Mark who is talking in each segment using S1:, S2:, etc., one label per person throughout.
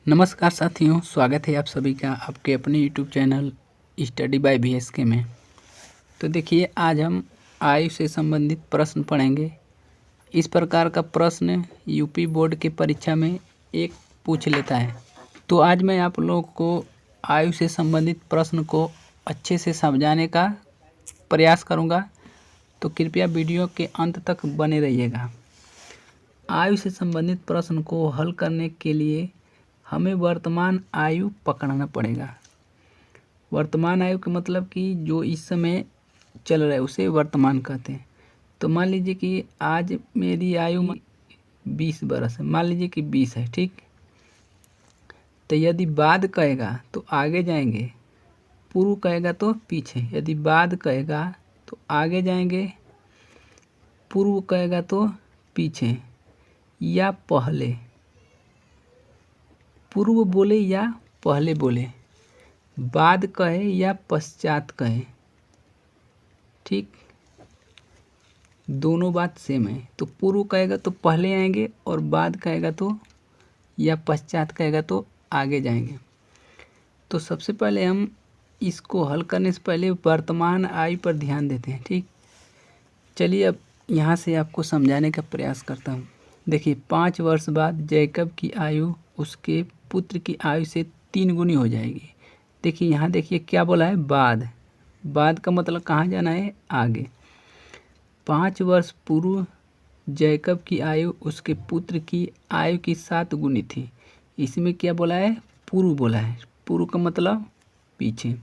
S1: नमस्कार साथियों, स्वागत है आप सभी का आपके अपने YouTube channel study bye VSK में। तो देखिए, आज हम आयु से संबंधित प्रश्न पढ़ेंगे। इस प्रकार का प्रश्न यूपी बोर्ड के परीक्षा में एक पूछ लेता है। तो आज मैं आप लोगों को आयु से संबंधित प्रश्न को अच्छे से समझाने का प्रयास करूँगा, तो कृपया वीडियो के अंत तक बने रहिएगा। आयु से संबंधित प्रश्न को हल करने के लिए हमें वर्तमान आयु पकड़ना पड़ेगा। वर्तमान आयु का मतलब कि जो इस समय चल रहा है उसे वर्तमान कहते हैं। तो मान लीजिए कि आज मेरी आयु 20 बरस है, मान लीजिए कि 20 है, ठीक। तो यदि बाद कहेगा तो आगे जाएंगे, पूर्व कहेगा तो पीछे। यदि बाद कहेगा तो आगे जाएंगे, पूर्व कहेगा तो पीछे या पहले। पूर्व बोले या पहले बोले, बाद कहे या पश्चात कहे, ठीक, दोनों बात सेम है। तो पूर्व कहेगा तो पहले आएंगे और बाद कहेगा तो या पश्चात कहेगा तो आगे जाएंगे। तो सबसे पहले हम इसको हल करने से पहले वर्तमान आयु पर ध्यान देते हैं, ठीक। चलिए अब यहाँ से आपको समझाने का प्रयास करता हूँ। देखिए, 5 वर्ष बाद जैकब की आयु उसके पुत्र की आयु से 3 गुनी हो जाएगी। देखिए यहाँ देखिए क्या बोला है, बाद। बाद का मतलब कहाँ जाना है, आगे। 5 वर्ष पूर्व जैकब की आयु उसके पुत्र की आयु की 7 गुनी थी। इसमें क्या बोला है, पूर्व बोला है। पूर्व का मतलब पीछे।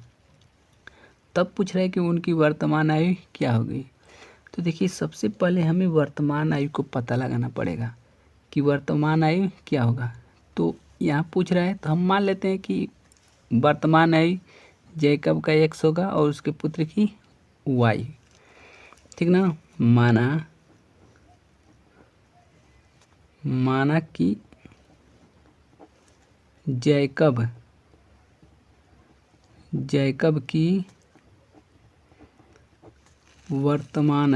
S1: तब पूछ रहा है कि उनकी वर्तमान आयु क्या होगी। तो देखिए, सबसे पहले हमें वर्तमान आयु को पता लगाना पड़ेगा कि वर्तमान आयु क्या होगा। तो यहाँ पूछ रहा है तो हम मान लेते हैं कि वर्तमान आयु जैकब का X होगा और उसके पुत्र की Y, ठीक ना। माना कि जैकब की वर्तमान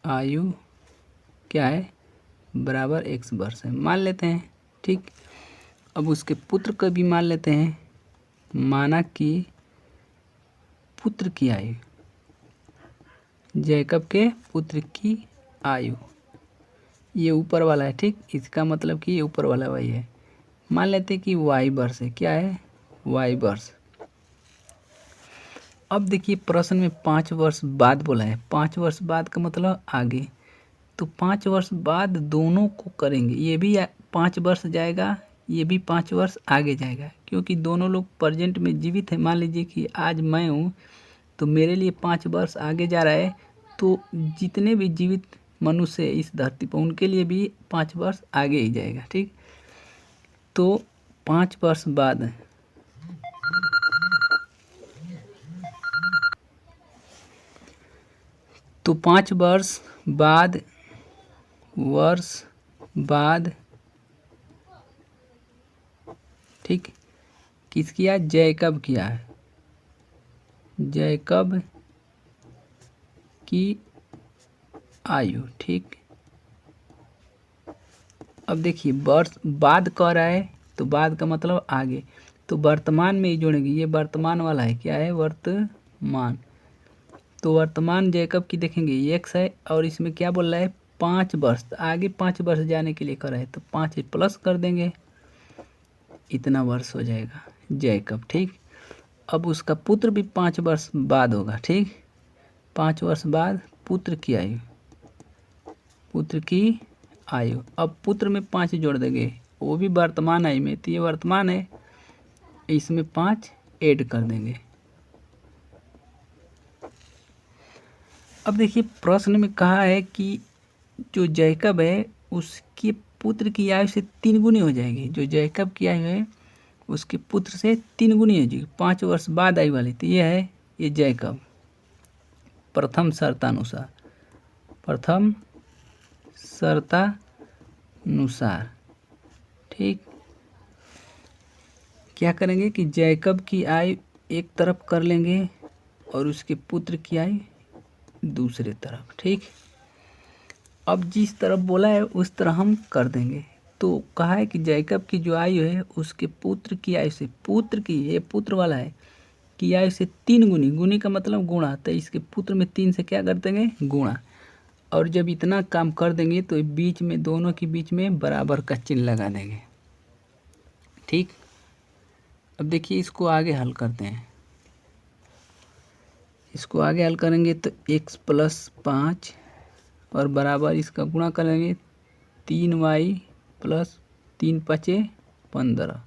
S1: आयु क्या है, बराबर X वर्ष है, मान लेते हैं, ठीक। अब उसके पुत्र को भी मान लेते हैं। माना कि पुत्र की आयु, जैकब के पुत्र की आयु, ये ऊपर वाला है, ठीक। इसका मतलब कि ये ऊपर वाला वही है। मान लेते हैं कि Y वर्ष है, क्या है, Y वर्ष। अब देखिए, प्रश्न में 5 वर्ष बाद बोला है। 5 वर्ष बाद का मतलब आगे। तो 5 वर्ष बाद दोनों को करेंगे, ये भी 5 वर्ष जाएगा, ये भी 5 वर्ष आगे जाएगा, क्योंकि दोनों लोग प्रेजेंट में जीवित है। मान लीजिए कि आज मैं हूँ तो मेरे लिए 5 वर्ष आगे जा रहा है, तो जितने भी जीवित मनुष्य है इस धरती पर उनके लिए भी 5 वर्ष आगे ही जाएगा, ठीक। तो 5 वर्ष बाद तो 5 वर्ष बाद ठीक, किसकी है, जैकब किया है, जैकब की आयु, ठीक। अब देखिए, वर्ष बाद कह रहा है तो बाद का मतलब आगे, तो वर्तमान में ही जोड़ेंगे। ये वर्तमान वाला है, क्या है, वर्तमान। तो वर्तमान जैकब की देखेंगे X है और इसमें क्या बोल रहा है, 5 वर्ष, आगे 5 वर्ष जाने के लिए कर रहा है, तो 5 प्लस कर देंगे, इतना वर्ष हो जाएगा जैकब, ठीक। अब उसका पुत्र भी 5 वर्ष बाद होगा, ठीक। 5 वर्ष बाद पुत्र की आयु, अब पुत्र में 5 जोड़ देंगे, वो भी वर्तमान आयु में, तो ये वर्तमान है, इसमें 5 ऐड कर देंगे। अब देखिए, प्रश्न में कहा है कि जो जैकब है उसके पुत्र की आयु से 3 गुनी हो जाएगी। जो जैकब की आयु है उसके पुत्र से 3 गुनी हो जाएगी, 5 वर्ष बाद आयु वाली। तो ये है, ये जैकब प्रथम शर्तानुसार, ठीक। क्या करेंगे कि जैकब की आयु एक तरफ कर लेंगे और उसके पुत्र की आयु दूसरे तरफ, ठीक। अब जिस तरफ बोला है उस तरह हम कर देंगे। तो कहा है कि जैकब की जो आयु है उसके पुत्र की आयु से, पुत्र की, ये पुत्र वाला है, की आयु से 3 गुनी, गुनी का मतलब गुणा, तो इसके पुत्र में 3 से क्या कर देंगे, गुणा। और जब इतना काम कर देंगे तो बीच में, दोनों के बीच में बराबर का चिन्ह लगा देंगे। ठीक, अब देखिए इसको आगे हल करते हैं। इसको आगे हल करेंगे तो x + 5 और बराबर इसका गुणा करेंगे 3y + 3 × 5 = 15।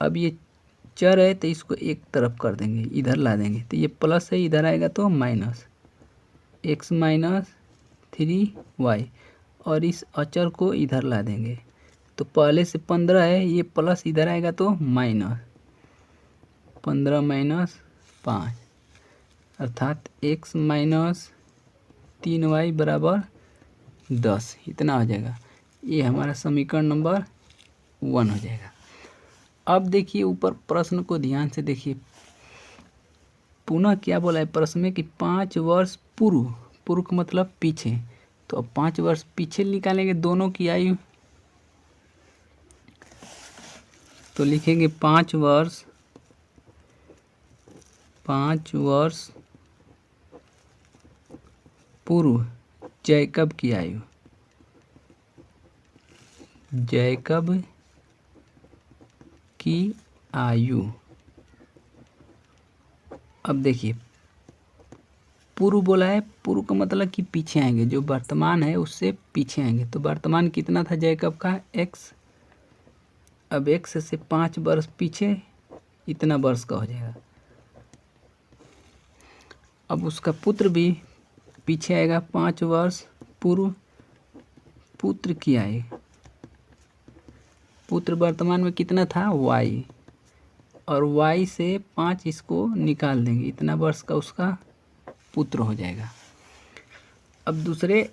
S1: अब ये चर है तो इसको एक तरफ कर देंगे, इधर ला देंगे, तो ये प्लस है, इधर आएगा तो माइनस, x - 3y, और इस अचर को इधर ला देंगे। तो पहले से 15 है, ये प्लस इधर आएगा तो माइनस, 15 - 5 अर्थात x - 3y = 10, इतना हो जाएगा। ये हमारा समीकरण नंबर 1 हो जाएगा। अब देखिए ऊपर प्रश्न को ध्यान से देखिए, पुनः क्या बोला है प्रश्न में कि 5 वर्ष पूर्व, पूर्व का मतलब पीछे, तो अब 5 वर्ष पीछे निकालेंगे दोनों की आयु, तो लिखेंगे 5 वर्ष पूर्व जैकब की आयु, जैकब की आयु। अब देखिए पूर्व बोला है, पूर्व का मतलब कि पीछे आएंगे, जो वर्तमान है उससे पीछे आएंगे। तो वर्तमान कितना था जैकब का, x, अब x से 5 वर्ष पीछे, इतना वर्ष का हो जाएगा। अब उसका पुत्र भी पीछे आएगा, 5 वर्ष पूर्व, पुत्र की आयु, पुत्र वर्तमान में कितना था y, और y से 5 इसको निकाल देंगे, इतना वर्ष का उसका पुत्र हो जाएगा। अब दूसरे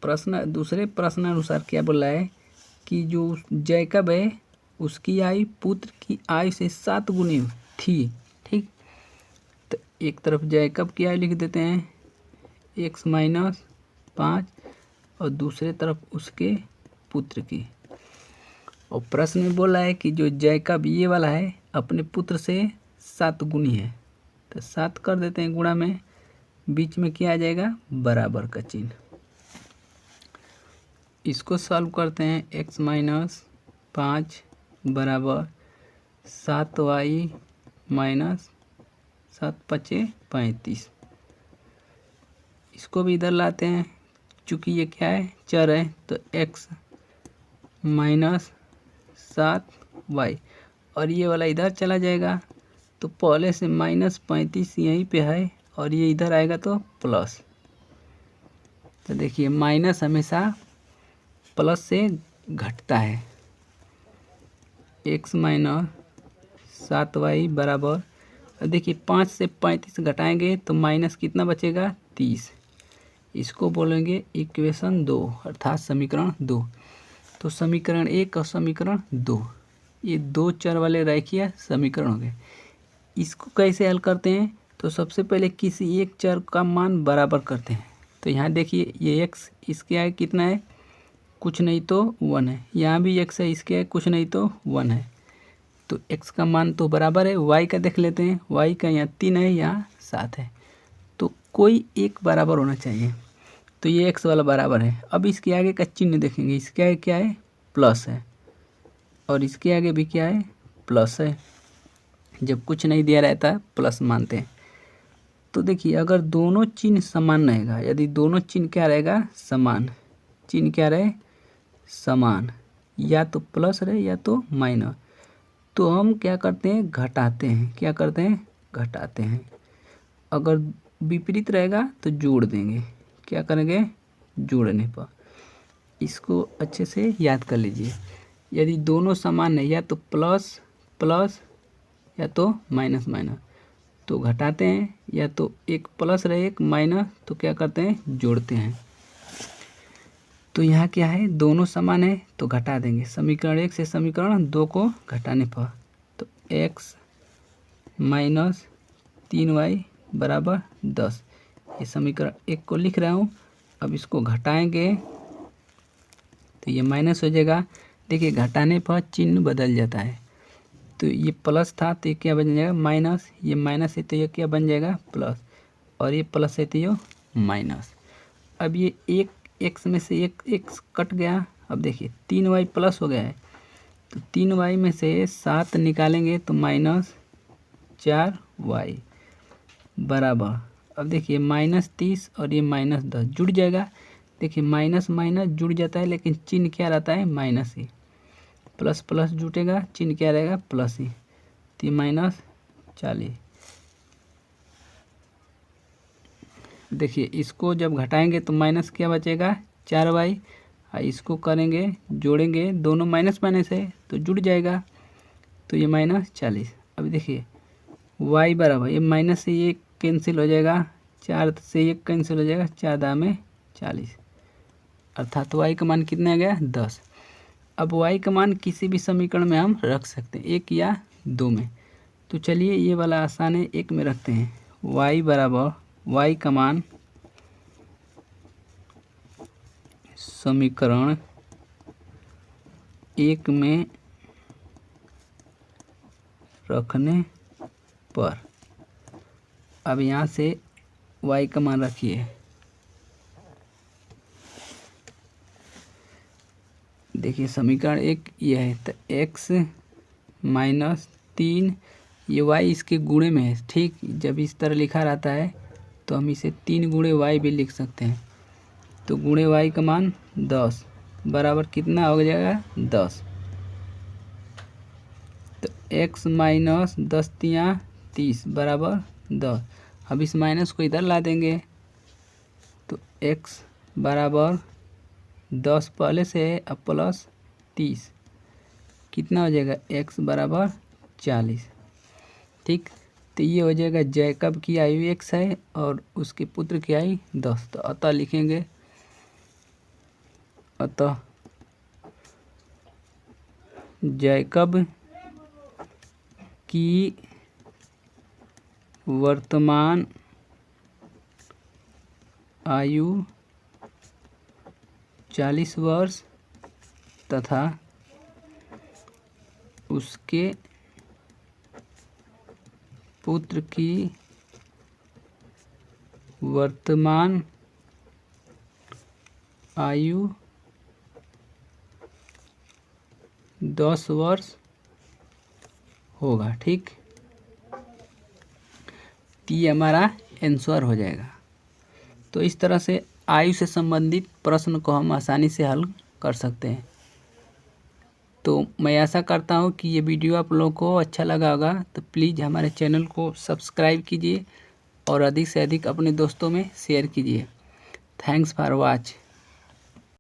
S1: प्रश्न अनुसार क्या बोला है कि जो जैकब है उसकी आयु पुत्र की आयु से 7 गुनी थी। ठीक, तो एक तरफ जैकब की आयु लिख देते हैं x - 5 और दूसरे तरफ उसके पुत्र की। और प्रश्न में बोला है कि जो जैकब ये वाला है अपने पुत्र से 7 गुनी है, तो 7 कर देते हैं गुणा में, बीच में क्या आ जाएगा, बराबर का चिन्ह। इसको सॉल्व करते हैं, x - 5 बराबर 7y - 7 × 5 = 35। इसको भी इधर लाते हैं, चूँकि ये क्या है, चर है, तो x - 7y, और ये वाला इधर चला जाएगा, तो पहले से -35 यहीं पे है और ये इधर आएगा तो प्लस। तो देखिए माइनस हमेशा प्लस से घटता है। x - 7y बराबर, देखिए 5 से 35 घटाएंगे तो माइनस कितना बचेगा, 30। इसको बोलेंगे इक्वेशन 2 अर्थात समीकरण 2। तो समीकरण 1 और समीकरण 2, ये 2 चर वाले रेखीय समीकरण हो गए। इसको कैसे हल करते हैं, तो सबसे पहले किसी एक चर का मान बराबर करते हैं। तो यहाँ देखिए ये x, इसके आगे कितना है, कुछ नहीं तो 1 है, यहाँ भी x है, इसके आगे कुछ नहीं तो 1 है, तो x का मान तो बराबर है। y का देख लेते हैं, y का यहाँ 3 है, यहाँ 7 है, तो कोई एक बराबर होना चाहिए, तो ये x वाला बराबर है। अब इसके आगे का चिन्ह देखेंगे, इसके आगे क्या है, प्लस है, और इसके आगे भी क्या है, प्लस है। जब कुछ नहीं दिया रहता है प्लस मानते हैं। तो देखिए अगर दोनों चिन्ह समान रहेगा, यदि दोनों चिन्ह क्या रहेगा, समान, चिन्ह क्या रहे, समान, या तो प्लस रहे या तो माइनस, तो हम क्या करते हैं, घटाते हैं। क्या करते हैं, घटाते हैं। अगर विपरीत रहेगा तो जोड़ देंगे। क्या करेंगे, जोड़ने पर। इसको अच्छे से याद कर लीजिए, यदि दोनों समान है, या तो प्लस प्लस या तो माइनस माइनस, तो घटाते हैं, या तो एक प्लस रहे एक माइनस, तो क्या करते हैं, जोड़ते हैं। तो यहाँ क्या है, दोनों समान है तो घटा देंगे, समीकरण 1 से समीकरण 2 को घटाने पर, तो x - 3y = 10। ये समीकरण 1 को लिख रहा हूँ, अब इसको घटाएंगे तो ये माइनस हो जाएगा। देखिए घटाने पर चिन्ह बदल जाता है, तो ये प्लस था तो ये क्या बन जाएगा माइनस, ये माइनस है तो ये क्या बन जाएगा प्लस, और ये प्लस है तो ये माइनस। अब ये एक एक्स में से एक एक्स कट गया। अब देखिए 3y प्लस हो गया है, तो 3y में से 7 निकालेंगे तो -4y बराबर, अब देखिए -30 और ये -10 जुड़ जाएगा। देखिए माइनस माइनस जुड़ जाता है लेकिन चिन्ह क्या रहता है माइनस ही, प्लस प्लस जुटेगा चिन्ह क्या रहेगा प्लस ही, तो ये -40। देखिए इसको जब घटाएंगे तो माइनस क्या बचेगा 4y, इसको करेंगे जोड़ेंगे, दोनों माइनस माइनस है तो जुड़ जाएगा, तो ये -40। अब देखिए y बराबर, ये माइनस से ये कैंसिल हो जाएगा, 4 से 1 कैंसिल हो जाएगा, 4 × में 40, अर्थात y का मान कितना आ गया 10। अब y का मान किसी भी समीकरण में हम रख सकते हैं, 1 या 2 में। तो चलिए ये वाला आसान है, 1 में रखते हैं। y बराबर, y का मान समीकरण 1 में रखने पर, अब यहाँ से y का मान रखिए। देखिए समीकरण 1 ये है, तो x -3, ये y इसके गुणे में है, ठीक। जब इस तरह लिखा रहता है तो हम इसे 3 गुणे y भी लिख सकते हैं। तो गुणे y का मान 10 बराबर कितना हो जाएगा 10, तो x -10 × 30 बराबर 10। अब इस माइनस को इधर ला देंगे तो x बराबर 10 पहले से है, अब प्लस 30 कितना हो जाएगा x बराबर 40, ठीक। तो ये हो जाएगा जैकब की आयु 1 है और उसके पुत्र की आयु 10। तो अतः लिखेंगे, अतः जैकब की वर्तमान आयु 40 वर्ष तथा उसके पुत्र की वर्तमान आयु 10 वर्ष होगा, ठीक। ये हमारा आंसर हो जाएगा। तो इस तरह से आयु से संबंधित प्रश्न को हम आसानी से हल कर सकते हैं। तो मैं आशा करता हूँ कि ये वीडियो आप लोगों को अच्छा लगा होगा, तो प्लीज़ हमारे चैनल को सब्सक्राइब कीजिए और अधिक से अधिक अपने दोस्तों में शेयर कीजिए। Thanks for watch.